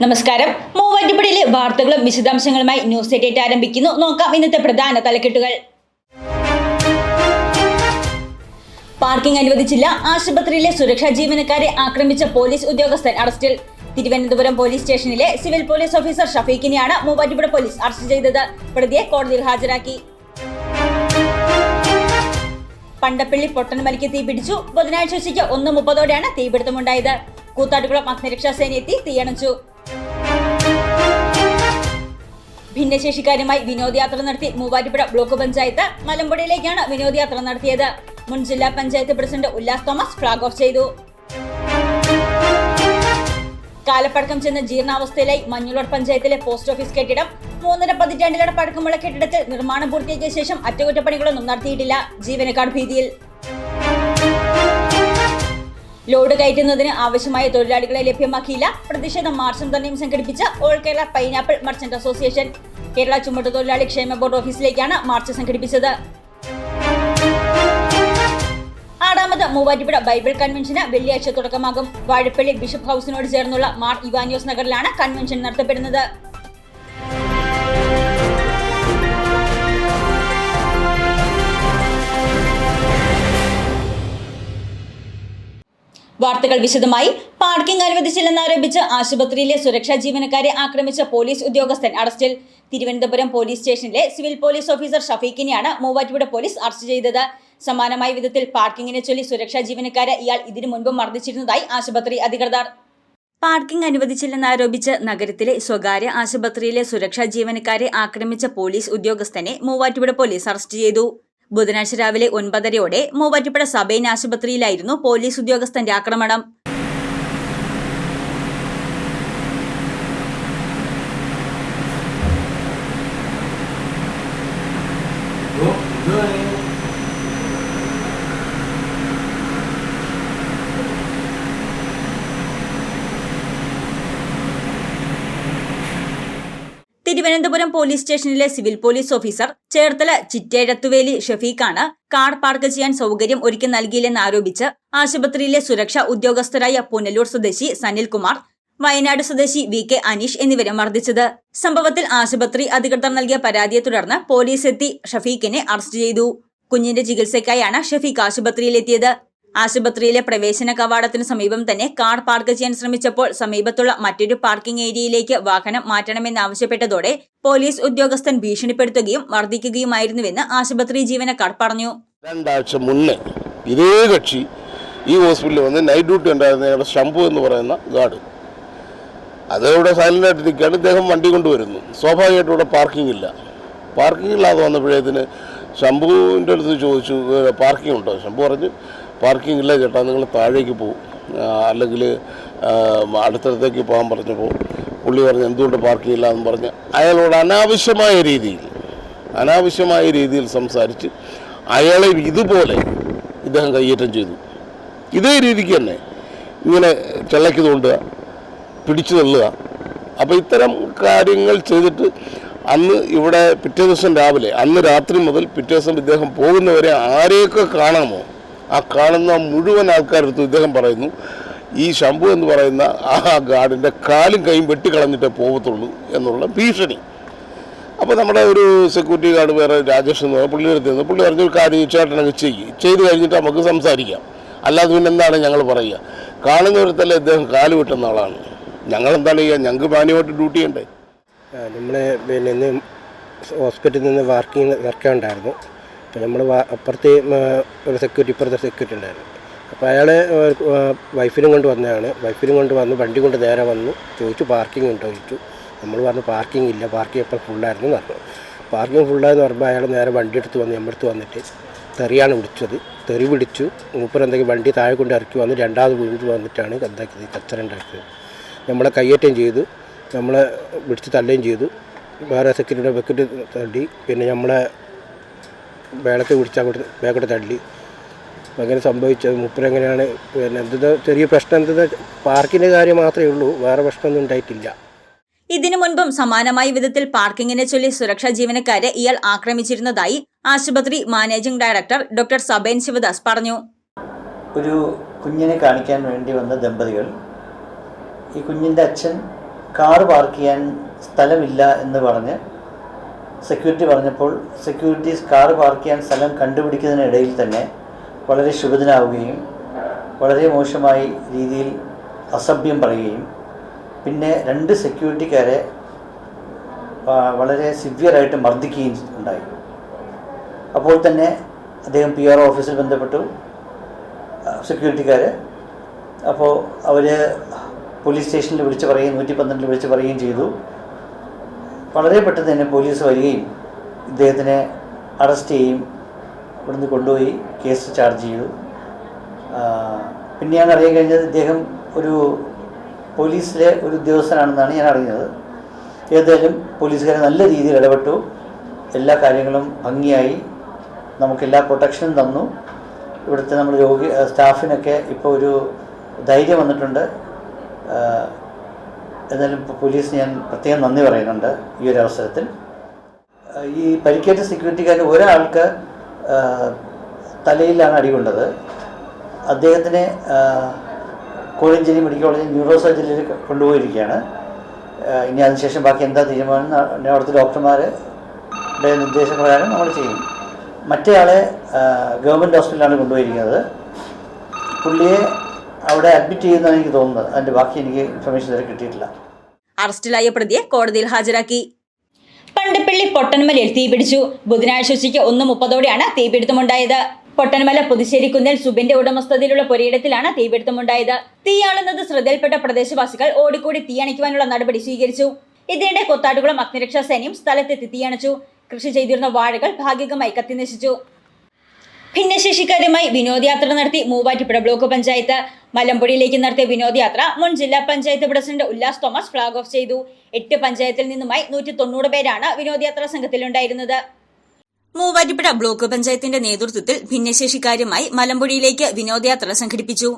നമസ്കാരം. മൂവാറ്റുപുഴയിലെ വാർത്തകളും വിശദാംശങ്ങളുമായി ന്യൂസ് 88 ആരംഭിക്കുന്നു. നോക്കാം ഇന്നത്തെ പ്രധാന തലക്കെട്ടുകൾ. പാർക്കിംഗ് അനുവദിച്ചില്ല. ആശുപത്രിയിലെ സുരക്ഷാ ജീവനക്കാരെ ആക്രമിച്ച പോലീസ് ഉദ്യോഗസ്ഥൻ അറസ്റ്റിൽ. തിരുവനന്തപുരം പോലീസ് സ്റ്റേഷനിലെ സിവിൽ പോലീസ് ഓഫീസർ ഷഫീഖിനെയാണ് മൂവാറ്റുപുഴ പോലീസ് അറസ്റ്റ് ചെയ്തത്. പ്രതിയെ കോടതിയിൽ ഹാജരാക്കി. പണ്ടപ്പള്ളി പൊട്ടൻമലയ്ക്ക് തീപിടിച്ചു. ബുധനാഴ്ച ഉച്ചയ്ക്ക് 1:30ഓടെയാണ് തീപിടുത്തമുണ്ടായത്. കൂത്താട്ടുകുളം അഗ്നിരക്ഷാ സേന എത്തി തീയണച്ചു. ഭിന്നശേഷിക്കാരുമായി വിനോദയാത്ര നടത്തി മൂവാറ്റുപുഴ ബ്ലോക്ക് പഞ്ചായത്ത്. മലമ്പുഴയിലേക്കാണ് വിനോദയാത്ര നടത്തിയത്. മുൻ ജില്ലാ panchayat president Ullas Thomas flag off ചെയ്തു. കാലപ്പഴക്കം ചെന്ന ജീർണാവസ്ഥയിലായി മഞ്ഞുളോട് പഞ്ചായത്തിലെ പോസ്റ്റ് ഓഫീസ് കെട്ടിടം. 3.5 പതിറ്റാണ്ടിലേറെ പഴക്കമുള്ള കെട്ടിടത്തിൽ നിർമ്മാണം പൂർത്തിയാക്കിയ ശേഷം അറ്റകുറ്റപ്പണികളൊന്നും നടത്തിയിട്ടില്ല. ജീവനക്കാർ ഭീതിയിൽ. ലോഡ് കയറ്റുന്നതിന് ആവശ്യമായ തൊഴിലാളികളെ ലഭ്യമാക്കിയില്ല. പ്രതിഷേധ മാർച്ചും ധർണയും സംഘടിപ്പിച്ച all Kerala pineapple merchant association. Kerala ചുമട്ടുതൊഴിലാളി ക്ഷേമ ബോർഡ് ഓഫീസിലേക്കാണ് മാർച്ച് സംഘടിപ്പിച്ചത്. ആറാമത് മൂവാറ്റുപുഴ ബൈബിൾ കൺവെൻഷന് വെള്ളിയാഴ്ച തുടക്കമാകും. വാഴപ്പള്ളി ബിഷപ്പ് ഹൌസിനോട് ചേർന്നുള്ള മാർ ഇവാനിയോസ് നഗറിലാണ് കൺവെൻഷൻ നടത്തപ്പെടുന്നത്. വാർത്തകൾ വിശദമായി. പാർക്കിംഗ് അനുവദിച്ചില്ലെന്നാരോപിച്ച് ആശുപത്രിയിലെ സുരക്ഷാ ജീവനക്കാരെ ആക്രമിച്ച പോലീസ് ഉദ്യോഗസ്ഥൻ അറസ്റ്റിൽ. തിരുവനന്തപുരം പോലീസ് സ്റ്റേഷനിലെ സിവിൽ പോലീസ് ഓഫീസർ ഷഫീഖിനെയാണ് മൂവാറ്റുപുഴ പോലീസ് അറസ്റ്റ് ചെയ്തത്. സമാനമായ വിധത്തിൽ പാർക്കിങ്ങിനെ ചൊല്ലി സുരക്ഷാ ജീവനക്കാരെ ഇയാൾ ഇതിനു മുൻപ് മർദ്ദിച്ചിരുന്നതായി ആശുപത്രി അധികൃതർ. പാർക്കിംഗ് അനുവദിച്ചില്ലെന്നാരോപിച്ച് നഗരത്തിലെ സ്വകാര്യ ആശുപത്രിയിലെ സുരക്ഷാ ജീവനക്കാരെ ആക്രമിച്ച പോലീസ് ഉദ്യോഗസ്ഥനെ മൂവാറ്റുപുഴ പോലീസ് അറസ്റ്റ് ചെയ്തു. ബുധനാഴ്ച രാവിലെ 9:30ഓടെ മൂവാറ്റുപുഴ സബൈൻ ആശുപത്രിയിലായിരുന്നു പോലീസ് ഉദ്യോഗസ്ഥന്റെ ആക്രമണം. തിരുവനന്തപുരം പോലീസ് സ്റ്റേഷനിലെ civil police officer Cherthala Chittezhathuveli ഷഫീഖാണ് കാർ പാർക്ക് ചെയ്യാൻ സൗകര്യം ഒരുക്കി നൽകിയില്ലെന്നാരോപിച്ച് ആശുപത്രിയിലെ സുരക്ഷാ ഉദ്യോഗസ്ഥരായ പുനലൂർ സ്വദേശി സനിൽകുമാർ, വയനാട് സ്വദേശി VK അനീഷ് എന്നിവരെ മർദ്ദിച്ചത്. സംഭവത്തിൽ ആശുപത്രി അധികൃതർ നൽകിയ പരാതിയെ തുടർന്ന് പോലീസ് എത്തി ഷഫീഖിനെ അറസ്റ്റ് ചെയ്തു. കുഞ്ഞിന്റെ ചികിത്സയ്ക്കായാണ് ഷഫീഖ് ആശുപത്രിയിലെത്തിയത്. ആശുപത്രിയിലെ പ്രവേശന കവാടത്തിന് സമീപം തന്നെ കാർ പാർക്ക് ചെയ്യാൻ ശ്രമിച്ചപ്പോൾ സമീപത്തുള്ള മറ്റൊരു പാർക്കിംഗ് ഏരിയയിലേക്ക് വാഹനം മാറ്റണമെന്നാവശ്യപ്പെട്ടതോടെ പോലീസ് ഉദ്യോഗസ്ഥൻ ഭീഷണിപ്പെടുത്തുകയും മർദ്ദിക്കുകയുമായിരുന്നുവെന്ന് ആശുപത്രി ജീവനക്കാർ പറഞ്ഞു. 2 ആഴ്ച മുന്നേ ഇതേ കക്ഷി ഈ ഹോസ്പിറ്റലിൽ വന്ന് നൈറ്റ് ഡ്യൂട്ടി ഉണ്ടായിരുന്ന ഞങ്ങളുടെ ശംഭു എന്ന് പറയുന്ന ഗാർഡ്, അതവിടെ സൈലൻ്റായിട്ട് നിൽക്കുകയാണ്. ഇദ്ദേഹം വണ്ടി കൊണ്ടുവരുന്നു. സ്വാഭാവികമായിട്ടും ഇവിടെ പാർക്കിംഗ് ഇല്ല. പാർക്കിംഗ് ഇല്ലാതെ വന്നപ്പോഴേത്തിന് ശംഭുവിൻ്റെ അടുത്ത് ചോദിച്ചു, പാർക്കിംഗ് ഉണ്ടോ? ശംഭു പറഞ്ഞു, പാർക്കിംഗ് ഇല്ല ചേട്ടാ, നിങ്ങൾ താഴേക്ക് പോകും, അല്ലെങ്കിൽ അടുത്തടുത്തേക്ക് പോകാൻ പറഞ്ഞപ്പോൾ പുള്ളി പറഞ്ഞു എന്തുകൊണ്ട് പാർക്കിംഗ് ഇല്ല എന്ന് പറഞ്ഞ് അയാളോട് അനാവശ്യമായ രീതിയിൽ സംസാരിച്ച് അയാളെ ഇതുപോലെ ഇദ്ദേഹം കയ്യേറ്റം ചെയ്തു. ഇതേ രീതിക്ക് തന്നെ ഇങ്ങനെ ചെള്ളയ്ക്ക് തോണ്ടുക, പിടിച്ചു തള്ളുക. അപ്പോൾ ഇത്തരം കാര്യങ്ങൾ ചെയ്തിട്ട് അന്ന് ഇവിടെ പിറ്റേ ദിവസം രാവിലെ, അന്ന് രാത്രി മുതൽ പിറ്റേ ദിവസം ഇദ്ദേഹം പോകുന്നവരെ ആരെയൊക്കെ കാണാമോ ആ കാണുന്ന മുഴുവൻ ആൾക്കാരെടുത്ത് ഇദ്ദേഹം പറയുന്നു ഈ ശംഭു എന്ന് പറയുന്ന ആ ഗാർഡിൻ്റെ കാലും കൈയും വെട്ടിക്കളഞ്ഞിട്ടേ പോകത്തുള്ളൂ എന്നുള്ള ഭീഷണി. അപ്പോൾ നമ്മുടെ ഒരു സെക്യൂരിറ്റി ഗാർഡ് വേറെ രാജേഷ് എന്ന് പറഞ്ഞ പുള്ളിയെടുത്ത് പുള്ളി പറഞ്ഞൊരു കാര്യം ചേട്ടനങ്ങ് ചെയ്ത് കഴിഞ്ഞിട്ട് നമുക്ക് സംസാരിക്കാം, അല്ലാതെ പിന്നെ എന്താണ് ഞങ്ങൾ പറയുക? കാണുന്നവരത്തല്ലേ ഇദ്ദേഹം കാല് വെട്ടുന്ന ആളാണ്. ഞങ്ങളെന്താണ് ചെയ്യുക? ഞങ്ങൾക്ക് മാന്യമായിട്ട് ഡ്യൂട്ടി ചെയ്യണ്ടേ? നമ്മൾ പിന്നെ ഇന്ന് ഹോസ്പിറ്റലിൽ നിന്ന് വർക്കുണ്ടായിരുന്നു. അപ്പോൾ നമ്മൾ അപ്പുറത്തെ ഒരു സെക്യൂരിറ്റി, ഇപ്പുറത്തെ സെക്യൂരിറ്റി ഉണ്ടായിരുന്നു. അപ്പോൾ അയാൾ വൈഫിനും കൊണ്ട് വന്നതാണ്. വൈഫിനും കൊണ്ട് വന്ന് വണ്ടി കൊണ്ട് നേരെ വന്നു ചോദിച്ചു പാർക്കിംഗ് ഉണ്ടോ ചോദിച്ചു. നമ്മൾ പറഞ്ഞു പാർക്കിംഗ് ഇല്ല, പാർക്കിംഗ് എപ്പോൾ ഫുള്ളായിരുന്നു എന്ന് പറഞ്ഞു. പാർക്കിംഗ് ഫുള്ളായെന്ന് പറയുമ്പോൾ അയാൾ നേരെ വണ്ടി എടുത്ത് വന്ന് നമ്മുടെ വന്നിട്ട് തെറിയാണ് വിളിച്ചത്. തെറി പിടിച്ചു. മൂപ്പരെന്തെങ്കിലും വണ്ടി താഴെ കൊണ്ട് ഇറക്കി വന്ന് രണ്ടാമത് വീണ്ടും വന്നിട്ടാണ് എന്താക്കിയത്, കച്ചറ ഉണ്ടാക്കിയത്. നമ്മളെ കയ്യേറ്റം ചെയ്തു, നമ്മളെ പിടിച്ച് തള്ളുകയും ചെയ്തു. വേറെ സെക്യൂരിറ്റിയുടെ ബക്കറ്റ് തള്ളി, പിന്നെ നമ്മളെ വേളക്ക് പിടിച്ച് വേഗം തള്ളി. അങ്ങനെ സംഭവിച്ചത്. മൂപ്പരെങ്ങനെയാണ് പിന്നെ എന്താ ചെറിയ പ്രശ്നം, എന്താ പാർക്കിൻ്റെ കാര്യം മാത്രമേ ഉള്ളൂ, വേറെ പ്രശ്നമൊന്നും ഉണ്ടായിട്ടില്ല. ഇതിനു മുൻപും സമാനമായ വിധത്തിൽ പാർക്കിങ്ങിനെ ചൊല്ലി സുരക്ഷാ ജീവനക്കാരെ ഇയാൾ ആക്രമിച്ചിരുന്നതായി ആശുപത്രി managing director doctor Sabine Sivadas പറഞ്ഞു. ഒരു കുഞ്ഞിനെ കാണിക്കാൻ വേണ്ടി വന്ന ദമ്പതികൾ, ഈ കുഞ്ഞിൻ്റെ അച്ഛൻ കാർ പാർക്ക് ചെയ്യാൻ സ്ഥലമില്ല എന്ന് പറഞ്ഞ് സെക്യൂരിറ്റി പറഞ്ഞപ്പോൾ സെക്യൂരിറ്റീസ് കാർ പാർക്ക് ചെയ്യാൻ സ്ഥലം കണ്ടുപിടിക്കുന്നതിനിടയിൽ തന്നെ വളരെ ക്ഷുഭിതനാവുകയും വളരെ മോശമായി രീതിയിൽ അസഭ്യം പറയുകയും പിന്നെ 2 സെക്യൂരിറ്റിക്കാരെ വളരെ സിവിയറായിട്ട് മർദ്ദിക്കുകയും ഉണ്ടായി. അപ്പോൾ തന്നെ അദ്ദേഹം PR ഓഫീസിൽ ബന്ധപ്പെട്ടു സെക്യൂരിറ്റിക്കാർ. അപ്പോൾ അവർ പോലീസ് സ്റ്റേഷനിൽ വിളിച്ച് പറയുകയും 112 വിളിച്ച് പറയുകയും ചെയ്തു. വളരെ പെട്ടെന്ന് തന്നെ പോലീസ് വരികയും ഇദ്ദേഹത്തിനെ അറസ്റ്റ് ചെയ്യുകയും ഇവിടുന്ന് കൊണ്ടുപോയി കേസ് ചാർജ് ചെയ്തു. പിന്നെയാണ് അറിയാൻ കഴിഞ്ഞത് ഇദ്ദേഹം ഒരു പോലീസിലെ ഒരു ഉദ്യോഗസ്ഥനാണെന്നാണ് ഞാൻ അറിഞ്ഞത്. ഏതായാലും പോലീസുകാരെ നല്ല രീതിയിൽ ഇടപെട്ടു. എല്ലാ കാര്യങ്ങളും ഭംഗിയായി നമുക്കെല്ലാ പ്രൊട്ടക്ഷനും തന്നു. ഇവിടുത്തെ നമ്മൾ സ്റ്റാഫിനൊക്കെ ഇപ്പോൾ ഒരു ധൈര്യം വന്നിട്ടുണ്ട്. എന്നാലും പോലീസിന് ഞാൻ പ്രത്യേകം നന്ദി പറയുന്നുണ്ട് ഈ ഒരു അവസരത്തിൽ. ഈ പരിക്കേറ്റ സെക്യൂരിറ്റിക്കാരൻ ഒരാൾക്ക് തലയിലാണ് അടികൊണ്ടത്. അദ്ദേഹത്തിനെ കോഴഞ്ചേരി മെഡിക്കൽ കോളേജിൽ ന്യൂറോ സർജറിയിൽ കൊണ്ടുപോയിരിക്കുകയാണ്. ഇനി അതിനുശേഷം ബാക്കി എന്താ തീരുമാനം അവിടുത്തെ ഡോക്ടർമാരുടെ നിർദ്ദേശപ്രകാരം നമ്മൾ ചെയ്യും. മറ്റേയാളെ ഗവൺമെൻറ് ഹോസ്പിറ്റലിലാണ് കൊണ്ടുപോയിരിക്കുന്നത്. പുള്ളിയെ അവിടെ അഡ്മിറ്റ് ചെയ്യുന്നതാണ് എനിക്ക് തോന്നുന്നത്. അതിൻ്റെ ബാക്കി എനിക്ക് ഇൻഫർമേഷൻ ഇതുവരെ കിട്ടിയിട്ടില്ല. അറസ്റ്റിലായ പ്രതിയെ കോടതിയിൽ ഹാജരാക്കി. പണ്ടിപ്പള്ളി പൊട്ടന്മലയിൽ തീപിടിച്ചു. ബുധനാഴ്ച ഉച്ചയ്ക്ക് 1:30 തീപിടുത്തമുണ്ടായത്. പൊട്ടന്മല പുതുശ്ശേരിക്കുന്നിൽ സുബിന്റെ ഉടമസ്ഥതയിലുള്ള പുരയിടത്തിലാണ് തീപിടുത്തമുണ്ടായത്. തീയാളുന്നത് ശ്രദ്ധയിൽപ്പെട്ട പ്രദേശവാസികൾ ഓടിക്കൂടി തീയണയ്ക്കുവാനുള്ള നടപടി സ്വീകരിച്ചു. ഇതിനിടെ കൊത്താട്ടുകുളം അഗ്നിരക്ഷാ സേനയും സ്ഥലത്തെത്തി തീയണച്ചു. കൃഷി ചെയ്തിരുന്ന വാഴകൾ ഭാഗികമായി കത്തിനശിച്ചു. ഭിന്നശേഷിക്കാരുമായി വിനോദയാത്ര നടത്തി മൂവാറ്റുപുഴ ബ്ലോക്ക് പഞ്ചായത്ത്. മലമ്പുഴയിലേക്ക് നടത്തിയ വിനോദയാത്ര മുൻ ജില്ലാ panchayat president Ullas Thomas flag off ചെയ്തു. 8 പഞ്ചായത്തിൽ നിന്നുമായി 190 പേരാണ് വിനോദയാത്രാ സംഘത്തിലുണ്ടായിരുന്നത്. മൂവാറ്റുപുഴ ബ്ലോക്ക് പഞ്ചായത്തിന്റെ നേതൃത്വത്തിൽ ഭിന്നശേഷിക്കാരുമായി മലമ്പുഴയിലേക്ക് വിനോദയാത്ര സംഘടിപ്പിച്ചു.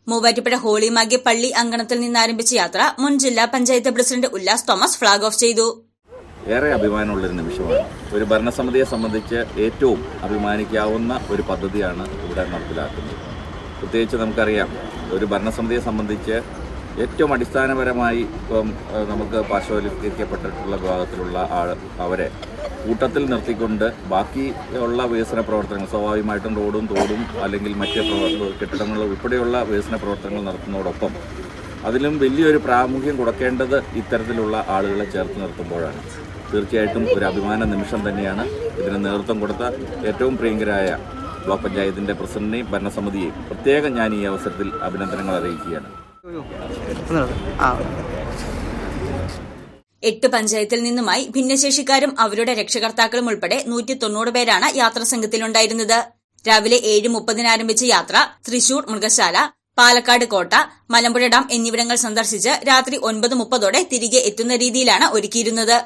മൂവാറ്റുപുഴ ഹോളിമാഗി പള്ളി അങ്കണത്തിൽ നിന്നാരംഭിച്ച യാത്ര മുൻ ജില്ലാ panchayat president Ullas Thomas flag off ചെയ്തു. ഏറെ അഭിമാനമുള്ളൊരു നിമിഷമാണ്. ഒരു ഭരണസമിതിയെ സംബന്ധിച്ച് ഏറ്റവും അഭിമാനിക്കാവുന്ന ഒരു പദ്ധതിയാണ് ഇവിടെ നടപ്പിലാക്കുന്നത്. പ്രത്യേകിച്ച് നമുക്കറിയാം, ഒരു ഭരണസമിതിയെ സംബന്ധിച്ച് ഏറ്റവും അടിസ്ഥാനപരമായി നമുക്ക് പാർശ്വവൽക്കരിക്കപ്പെട്ടിട്ടുള്ള വിഭാഗത്തിലുള്ള അവരെ കൂട്ടത്തിൽ നിർത്തിക്കൊണ്ട് ബാക്കിയുള്ള വികസന പ്രവർത്തനങ്ങൾ, സ്വാഭാവികമായിട്ടും റോഡും തോടും അല്ലെങ്കിൽ മറ്റ് കെട്ടിടങ്ങൾ ഉൾപ്പെടെയുള്ള വികസന പ്രവർത്തനങ്ങൾ നടത്തുന്നതോടൊപ്പം അതിലും വലിയൊരു പ്രാമുഖ്യം കൊടുക്കേണ്ടത് ഇത്തരത്തിലുള്ള ആളുകളെ ചേർത്ത് നിർത്തുമ്പോഴാണ്. തീർച്ചയായിട്ടും ഒരു അഭിമാന നിമിഷം തന്നെയാണ്. ഇതിന് നേതൃത്വം കൊടുത്ത ഏറ്റവും പ്രിയങ്കരായ ബ്ലോക്ക് പഞ്ചായത്തിൻ്റെ പ്രസിഡന്റിനെയും ഭരണസമിതിയെയും പ്രത്യേകം ഞാൻ ഈ അവസരത്തിൽ അഭിനന്ദനങ്ങൾ അറിയിക്കുകയാണ്. 8 പഞ്ചായത്തിൽ നിന്നുമായി ഭിന്നശേഷിക്കാരും അവരുടെ രക്ഷകർത്താക്കളും ഉൾപ്പെടെ 190 പേരാണ് യാത്രാസംഘത്തിലുണ്ടായിരുന്നത്. രാവിലെ 7:30 ആരംഭിച്ച യാത്ര തൃശൂർ മൃഗശാല, പാലക്കാട് കോട്ട, മലമ്പുഴ ഡാം എന്നിവിടങ്ങൾ സന്ദർശിച്ച് രാത്രി 9:30 തിരികെ എത്തുന്ന രീതിയിലാണ് ഒരുക്കിയിരുന്നത്.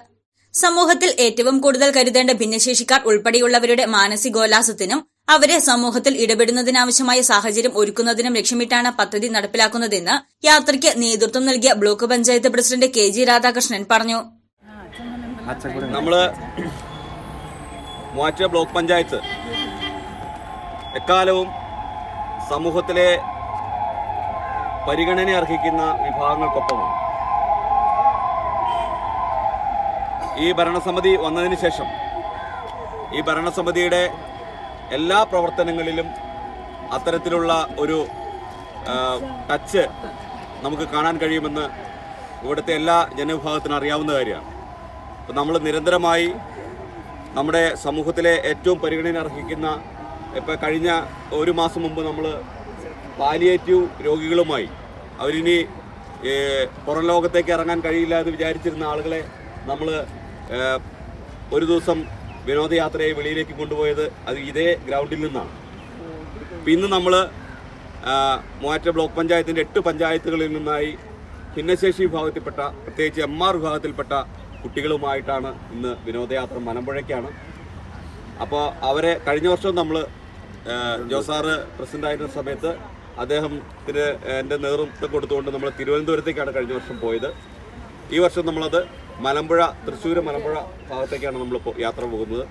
സമൂഹത്തിൽ ഏറ്റവും കൂടുതൽ കരുതേണ്ട ഭിന്നശേഷിക്കാർ ഉൾപ്പെടെയുള്ളവരുടെ മാനസികോല്ലാസത്തിനും അവരെ സമൂഹത്തിൽ ഇടപെടുന്നതിനാവശ്യമായ സാഹചര്യം ഒരുക്കുന്നതിനും ലക്ഷ്യമിട്ടാണ് പദ്ധതി നടപ്പിലാക്കുന്നതെന്ന് യാത്രയ്ക്ക് നേതൃത്വം നൽകിയ block panchayat president KG Radhakrishnan പറഞ്ഞു. നമ്മള് മൂവാറ്റുപുഴ ബ്ലോക്ക് പഞ്ചായത്ത് എക്കാലവും സമൂഹത്തിലെ പരിഗണന അർഹിക്കുന്ന വിഭാഗങ്ങൾക്കൊപ്പമാണ്. ഈ ഭരണസമിതി വന്നതിന് ശേഷം ഈ ഭരണസമിതിയുടെ എല്ലാ പ്രവർത്തനങ്ങളിലും അത്തരത്തിലുള്ള ഒരു ടച്ച് നമുക്ക് കാണാൻ കഴിയുമെന്ന് ഇവിടുത്തെ എല്ലാ ജനവിഭാഗത്തിനും അറിയാവുന്ന കാര്യമാണ്. അപ്പോൾ നമ്മൾ നിരന്തരമായി നമ്മുടെ സമൂഹത്തിലെ ഏറ്റവും പരിഗണന അർഹിക്കുന്ന, ഇപ്പോൾ കഴിഞ്ഞ 1 മാസം മുമ്പ് നമ്മൾ പാലിയേറ്റീവ് രോഗികളുമായി അവരിനി പുറം ലോകത്തേക്ക് ഇറങ്ങാൻ കഴിയില്ല എന്ന് വിചാരിച്ചിരുന്ന ആളുകളെ നമ്മൾ ഒരു ദിവസം വിനോദയാത്രയെ വെളിയിലേക്ക് കൊണ്ടുപോയത് അത് ഇതേ ഗ്രൗണ്ടിൽ നിന്നാണ്. ഇന്ന് നമ്മൾ മൂവാറ്റുപുഴ ബ്ലോക്ക് പഞ്ചായത്തിൻ്റെ 8 പഞ്ചായത്തുകളിൽ നിന്നായി ഭിന്നശേഷി വിഭാഗത്തിൽപ്പെട്ട, പ്രത്യേകിച്ച് MR വിഭാഗത്തിൽപ്പെട്ട കുട്ടികളുമായിട്ടാണ് ഇന്ന് വിനോദയാത്ര മലമ്പുഴയ്ക്കാണ്. അപ്പോൾ അവരെ കഴിഞ്ഞ വർഷം നമ്മൾ ജോസാറ് പ്രസിഡൻ്റായിരുന്ന സമയത്ത് അദ്ദേഹത്തിന് എൻ്റെ നേതൃത്വം കൊടുത്തുകൊണ്ട് നമ്മൾ തിരുവനന്തപുരത്തേക്കാണ് കഴിഞ്ഞ വർഷം പോയത്. ഈ വർഷം നമ്മളത് മലമ്പുഴ, തൃശ്ശൂർ മലമ്പുഴ ഭാഗത്തേക്കാണ് നമ്മളിപ്പോൾ യാത്ര പോകുന്നത്.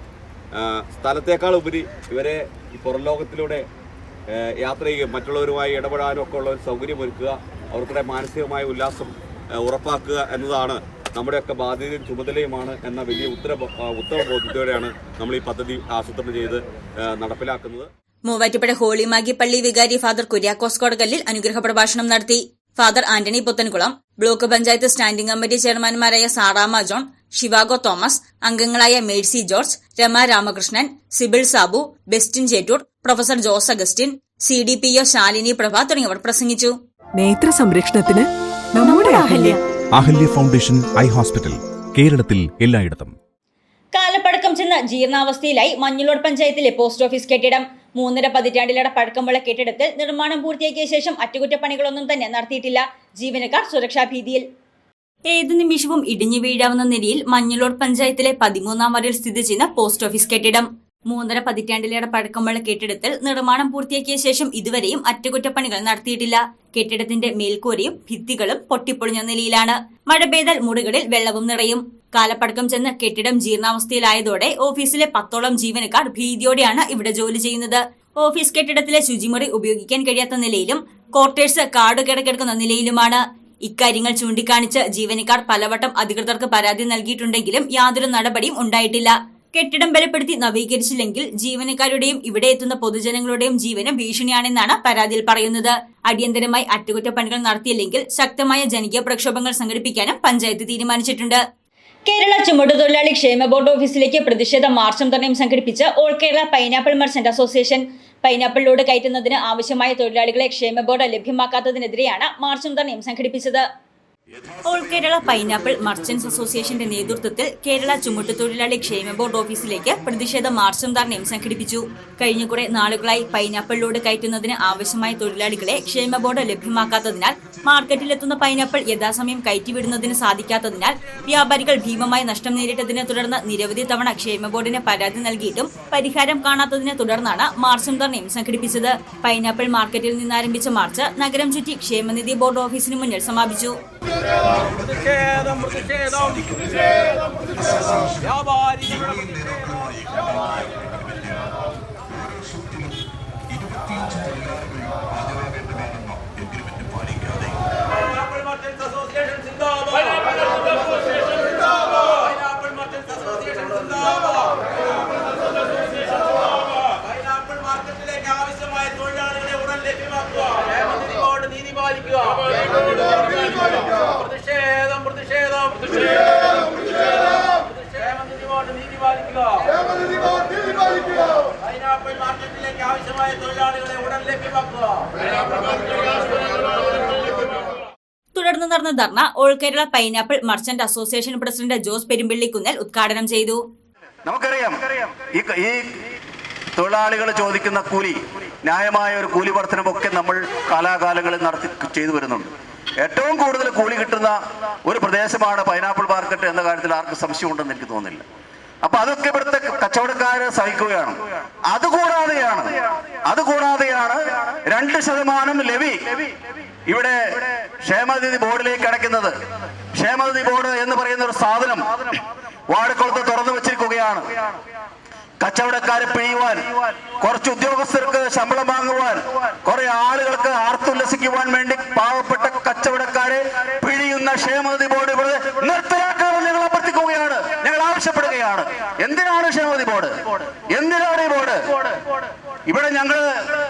സ്ഥലത്തേക്കാൾ ഉപരി ഇവരെ ഈ പുറം ലോകത്തിലൂടെ യാത്ര ചെയ്യുകയും മറ്റുള്ളവരുമായി ഇടപെടാനും ഒക്കെ ഉള്ള ഒരു സൗകര്യമൊരുക്കുക, അവർക്കുടെ മാനസികമായ ഉല്ലാസം ഉറപ്പാക്കുക എന്നതാണ് നമ്മുടെയൊക്കെ ബാധ്യതയും ചുമതലയുമാണ് എന്ന വലിയ ഉത്തരബോധ്യത്തോടെയാണ് നമ്മൾ ഈ പദ്ധതി ആസൂത്രണം ചെയ്ത് നടപ്പിലാക്കുന്നത്. മൂവാറ്റുപുഴ ഹോളിമാഗി പള്ളി വികാരി ഫാദർ കുര്യാക്കോസ് കോടകല്ലിൽ അനുഗ്രഹ പ്രഭാഷണം നടത്തി. Father Antony Puthenkulam, block panchayat standing committee ചെയർമാൻമാരായ സാറാമ ജോൺ, ഷിവാഗോ തോമസ്, അംഗങ്ങളായ മേഴ്സി ജോർജ്, രമ രാമകൃഷ്ണൻ, സിബിൾ സാബു, ബെസ്റ്റിൻ ചേറ്റൂർ, പ്രൊഫസർ ജോസ് അഗസ്റ്റിൻ, CDPO ശാലിനി പ്രഭ തുടങ്ങിയവർ പ്രസംഗിച്ചു. നേത്ര സംരക്ഷണത്തിന് നമ്മുടെ അഹല്യ ഫൗണ്ടേഷൻ ഐ ഹോസ്പിറ്റൽ, കേരളത്തിൽ എല്ലായിടത്തും. കാലപ്പഴക്കം ചെന്ന ജീർണാവസ്ഥയിലായി മഞ്ഞളൂർ പഞ്ചായത്തിലെ പോസ്റ്റ് ഓഫീസ് കെട്ടിടം. 3.5 പതിറ്റാണ്ടിലേറെ പഴക്കമുള്ള കെട്ടിടത്തിൽ നിർമ്മാണം പൂർത്തിയാക്കിയ ശേഷം അറ്റകുറ്റപ്പണികളൊന്നും തന്നെ നടത്തിയിട്ടില്ല. ജീവനക്കാർ സുരക്ഷാ ഭീതിയിൽ. ഏതു നിമിഷവും ഇടിഞ്ഞു വീഴാവുന്ന നിലയിൽ മഞ്ഞളൂർ പഞ്ചായത്തിലെ 13ാം വാർഡിൽ സ്ഥിതി ചെയ്യുന്ന പോസ്റ്റ് ഓഫീസ് കെട്ടിടം. 3.5 പതിറ്റാണ്ടിലേറെ പഴക്കമുള്ള കെട്ടിടത്തിൽ നിർമ്മാണം പൂർത്തിയാക്കിയ ശേഷം ഇതുവരെയും അറ്റകുറ്റപ്പണികൾ നടത്തിയിട്ടില്ല. കെട്ടിടത്തിന്റെ മേൽക്കൂരയും ഭിത്തികളും പൊട്ടിപ്പൊളിഞ്ഞ നിലയിലാണ്. മഴ പെയ്താൽ മുറികളിൽ വെള്ളവും നിറയും. കാലപ്പഴക്കം ചെന്ന് കെട്ടിടം ജീർണാവസ്ഥയിലായതോടെ ഓഫീസിലെ 10ഓളം ജീവനക്കാർ ഭീതിയോടെയാണ് ഇവിടെ ജോലി ചെയ്യുന്നത്. ഓഫീസ് കെട്ടിടത്തിലെ ശുചിമുറി ഉപയോഗിക്കാൻ കഴിയാത്ത നിലയിലും ക്വാർട്ടേഴ്സ് കാടുകിടക്കുന്ന നിലയിലുമാണ്. ഇക്കാര്യങ്ങൾ ചൂണ്ടിക്കാണിച്ച് ജീവനക്കാർ പലവട്ടം അധികൃതർക്ക് പരാതി നൽകിയിട്ടുണ്ടെങ്കിലും യാതൊരു നടപടിയും ഉണ്ടായിട്ടില്ല. കെട്ടിടം ബലപ്പെടുത്തി നവീകരിച്ചില്ലെങ്കിൽ ജീവനക്കാരുടെയും ഇവിടെ എത്തുന്ന പൊതുജനങ്ങളുടെയും ജീവന് ഭീഷണിയാണെന്നാണ് പരാതിയിൽ പറയുന്നത്. അടിയന്തരമായി അറ്റകുറ്റപ്പണികൾ നടത്തിയില്ലെങ്കിൽ ശക്തമായ ജനകീയ പ്രക്ഷോഭങ്ങൾ സംഘടിപ്പിക്കാനും പഞ്ചായത്ത് തീരുമാനിച്ചിട്ടുണ്ട്. കേരള ചുമട്ടുതൊഴിലാളി ക്ഷേമ ബോർഡ് ഓഫീസിലേക്ക് പ്രതിഷേധ മാർച്ചും ധർണയും സംഘടിപ്പിച്ച് all Kerala pineapple merchant association. Pineapple load കയറ്റുന്നതിന് ആവശ്യമായ തൊഴിലാളികളെ ക്ഷേമ ബോർഡ് ലഭ്യമാക്കാത്തതിനെതിരെയാണ് മാർച്ചും ധർണയും സംഘടിപ്പിച്ചത്. ഓൾ കേരള പൈനാപ്പിൾ മർച്ചന്റ്സ് അസോസിയേഷന്റെ നേതൃത്വത്തിൽ കേരള ചുമട്ടുതൊഴിലാളി ക്ഷേമ ബോർഡ് ഓഫീസിലേക്ക് പ്രതിഷേധ മാർച്ചും ധർണയും സംഘടിപ്പിച്ചു. കഴിഞ്ഞ കുറെ നാളുകളായി പൈനാപ്പിൾ ലോഡ് കയറ്റുന്നതിന് ആവശ്യമായ തൊഴിലാളികളെ ക്ഷേമ ബോർഡ് ലഭ്യമാക്കാത്തതിനാൽ മാർക്കറ്റിലെത്തുന്ന പൈനാപ്പിൾ യഥാസമയം കയറ്റിവിടുന്നതിന് സാധിക്കാത്തതിനാൽ വ്യാപാരികൾ ഭീമമായ നഷ്ടം നേരിട്ടതിനെ തുടർന്ന് നിരവധി തവണ ക്ഷേമ ബോർഡിന് പരാതി നൽകിയിട്ടും പരിഹാരം കാണാത്തതിനെ തുടർന്നാണ് മാർച്ചും ധർണയും സംഘടിപ്പിച്ചത്. പൈനാപ്പിൾ മാർക്കറ്റിൽ നിന്നാരംഭിച്ച മാർച്ച് നഗരം ചുറ്റി ക്ഷേമനിധി ബോർഡ് ഓഫീസിന് മുന്നിൽ സമാപിച്ചു. തുടർന്ന് നടന്ന ധർണ all Kerala pineapple merchant association president Jose Perumpillikunnel ഉദ്ഘാടനം ചെയ്തു. നമുക്കറിയാം ഈ തൊഴിലാളികൾ ചോദിക്കുന്ന കൂലി, ന്യായമായ ഒരു കൂലി വർധനമൊക്കെ നമ്മൾ കാലാകാലങ്ങളിൽ നടത്തി ചെയ്തു വരുന്നുണ്ട്. ഏറ്റവും കൂടുതൽ കൂലി കിട്ടുന്ന ഒരു പ്രദേശമാണ് പൈനാപ്പിൾ മാർക്കറ്റ് എന്ന കാര്യത്തിൽ ആർക്കും സംശയമുണ്ടെന്ന് എനിക്ക് തോന്നുന്നില്ല. അപ്പൊ അതൊക്കെ ഇവിടുത്തെ കച്ചവടക്കാര് സഹിക്കുകയാണ്. അതുകൂടാതെയാണ് 2% ലെവി ഇവിടെ ക്ഷേമനിധി ബോർഡിലേക്ക് അടയ്ക്കുന്നത്. ക്ഷേമനിധി ബോർഡ് എന്ന് പറയുന്ന ഒരു സാധനം വാഴക്കുളത്ത് തുറന്നു വെച്ചിരിക്കുകയാണ്. കച്ചവടക്കാരെ പിഴിയുവാൻ, കുറച്ച് ഉദ്യോഗസ്ഥർക്ക് ശമ്പളം വാങ്ങുവാൻ, കുറെ ആളുകൾക്ക് ആർത്തുല്ലസിക്കുവാൻ വേണ്ടി പാവപ്പെട്ട കച്ചവടക്കാരെ പിഴിയുന്ന ക്ഷേമനിധി ബോർഡ് ഇവിടെ നിർത്തലാക്കാമെന്ന് ഞങ്ങൾ അഭ്യർത്ഥിക്കുകയാണ്, ഞങ്ങൾ ആവശ്യപ്പെടുകയാണ്. എന്തിനാണ് ക്ഷേമനിധി ബോർഡ്? എന്തിനാണ് ഈ ബോർഡ്? ഇവിടെ ഞങ്ങൾ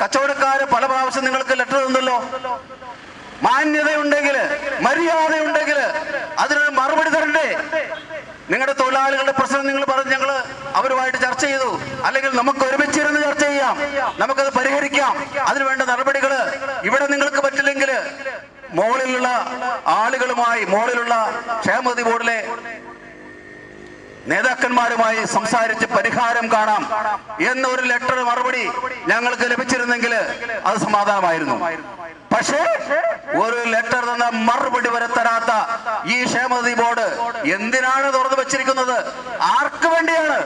കച്ചവടക്കാര് പല പ്രാവശ്യം നിങ്ങൾക്ക് ലെറ്റർ തന്നല്ലോ. മാന്യതയുണ്ടെങ്കിൽ, മര്യാദയുണ്ടെങ്കിൽ അതിനൊരു മറുപടി തരണ്ടേ? നിങ്ങളുടെ തൊഴിലാളികളുടെ പ്രശ്നം നിങ്ങൾ പറഞ്ഞ് ഞങ്ങൾ അവരുമായിട്ട് ചർച്ച ചെയ്തു, അല്ലെങ്കിൽ നമുക്ക് ഒരുമിച്ചിരുന്ന് ചർച്ച ചെയ്യാം, നമുക്കത് പരിഹരിക്കാം. അതിനുവേണ്ട നടപടികൾ ഇവിടെ നിങ്ങൾക്ക് പറ്റില്ലെങ്കിൽ മോളിലുള്ള ആളുകളുമായി, മോളിലുള്ള ക്ഷേമനിധി ബോർഡിലെ നേതാക്കന്മാരുമായി സംസാരിച്ച് പരിഹാരം കാണാം എന്നൊരു ലെറ്റർ മറുപടി ഞങ്ങൾക്ക് ലഭിച്ചിരുന്നെങ്കിൽ അത് സമാധാനമായിരുന്നു. പക്ഷേ ഒരു ലെറ്റർ തന്ന മറുപടി വരെ തരാത്ത ഈ ക്ഷേമനിധി ബോർഡ് എന്തിനാണ് തുറന്നു വെച്ചിരിക്കുന്നത്? ആർക്ക് വേണ്ടിയാണ്?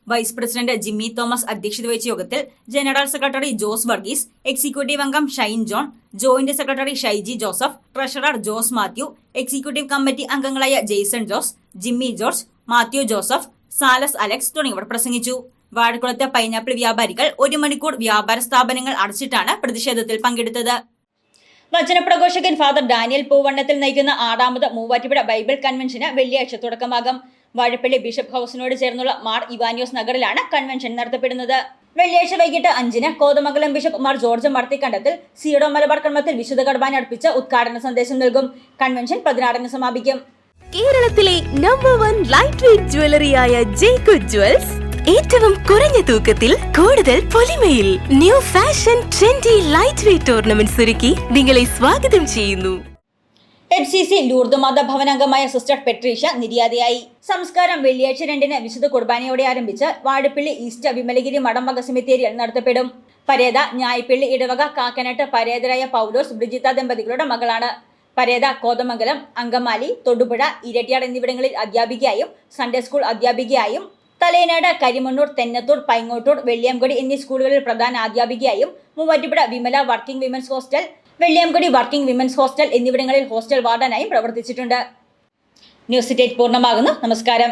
വൈസ് പ്രസിഡന്റ് ജിമ്മി തോമസ് അധ്യക്ഷത വഹിച്ച യോഗത്തിൽ general secretary Jose Varghese, executive അംഗം Shine John, joint secretary Shiji Joseph, treasurer Jose Mathew, executive committee അംഗങ്ങളായ ജെയ്സൺ ജോസ്, ജിമ്മി ജോർജ്, മാത്യു ജോസഫ്, സാലസ് അലക്സ് തുടങ്ങിയവർ പ്രസംഗിച്ചു. വാഴക്കുളത്തെ പൈനാപ്പിൾ വ്യാപാരികൾ 1 മണിക്കൂർ വ്യാപാര സ്ഥാപനങ്ങൾ അടച്ചിട്ടാണ് പ്രതിഷേധത്തിൽ പങ്കെടുത്തത്. വചനപ്രഘോഷകൻ ഫാദർ ഡാനിയൽ പൂവണ്ണത്തിൽ നയിക്കുന്ന 6ാമത് മൂവാറ്റുപുഴ ബൈബിൾ കൺവെൻഷന് വെള്ളിയാഴ്ച തുടക്കമാകും. വാഴപ്പള്ളി ബിഷപ്പ് ഹൗസിനോട് ചേർന്നുള്ള മാർ ഇവാനിയോസ് നഗറിലാണ് കൺവെൻഷൻ നടത്തപ്പെടുന്നത്. വെള്ളിയാഴ്ച വൈകിട്ട് 5-ന് കോതമംഗലം ബിഷപ്പ് മാർ ജോർജ് മർത്തിക്കണ്ടത്തിൽ സീഡോ മലബാർ കർമ്മത്തിൽ വിശുദ്ധ കുർബാന അർപ്പിച്ച് ഉദ്ഘാടന സന്ദേശം നൽകും. കൺവെൻഷൻ 16-ന് സമാപിക്കും. കേരളത്തിലെ നമ്പർ 1 ലൈറ്റ് വെയ്റ്റ് ജ്വല്ലറിയായ ജേക്കബ് ജ്വൽസ് ഏറ്റവും കുറഞ്ഞ തൂക്കത്തിൽ കൂടുതൽ പൊലിമയിൽ new fashion trendy light weight tournaments ഒരുക്കി നിങ്ങളെ സ്വാഗതം ചെയ്യുന്നു. FCC ലൂർദ് മാത ഭവൻ അംഗമായ സിസ്റ്റർ പെട്രീഷ്യ നിര്യാതയായി. സംസ്കാരം വെള്ളിയാഴ്ച 2-ന് വിശുദ്ധ കുർബാനയോടെ ആരംഭിച്ച് വാഴപ്പള്ളി ഈസ്റ്റ് വിമലഗിരി മടംവക സെമിത്തേരിയിൽ നടത്തപ്പെടും. പരേത ഞായ്പള്ളി ഇടവക കാക്കനാട്ട് പരേതരായ പൗലോസ് ബ്രിജിത്ത ദമ്പതികളുടെ മകളാണ്. പരേത കോതമംഗലം, അങ്കമാലി, തൊടുപുഴ, ഇരട്ടിയാട് എന്നിവിടങ്ങളിൽ അധ്യാപികയായും സൺഡേ സ്കൂൾ അധ്യാപികയായും തലയനാട്, കരിമണ്ണൂർ, തെന്നത്തൂർ, പൈങ്ങോട്ടൂർ, വെള്ളിയാംകുടി എന്നീ സ്കൂളുകളിൽ പ്രധാന അധ്യാപികയായും Muvattupuzha Vimala working women's hostel, Velliyamkudi working women's hostel എന്നിവിടങ്ങളിൽ ഹോസ്റ്റൽ വാർഡനായും പ്രവർത്തിച്ചിട്ടുണ്ട്. ന്യൂസ് 8 പൂർണ്ണമാകുന്നു. നമസ്കാരം.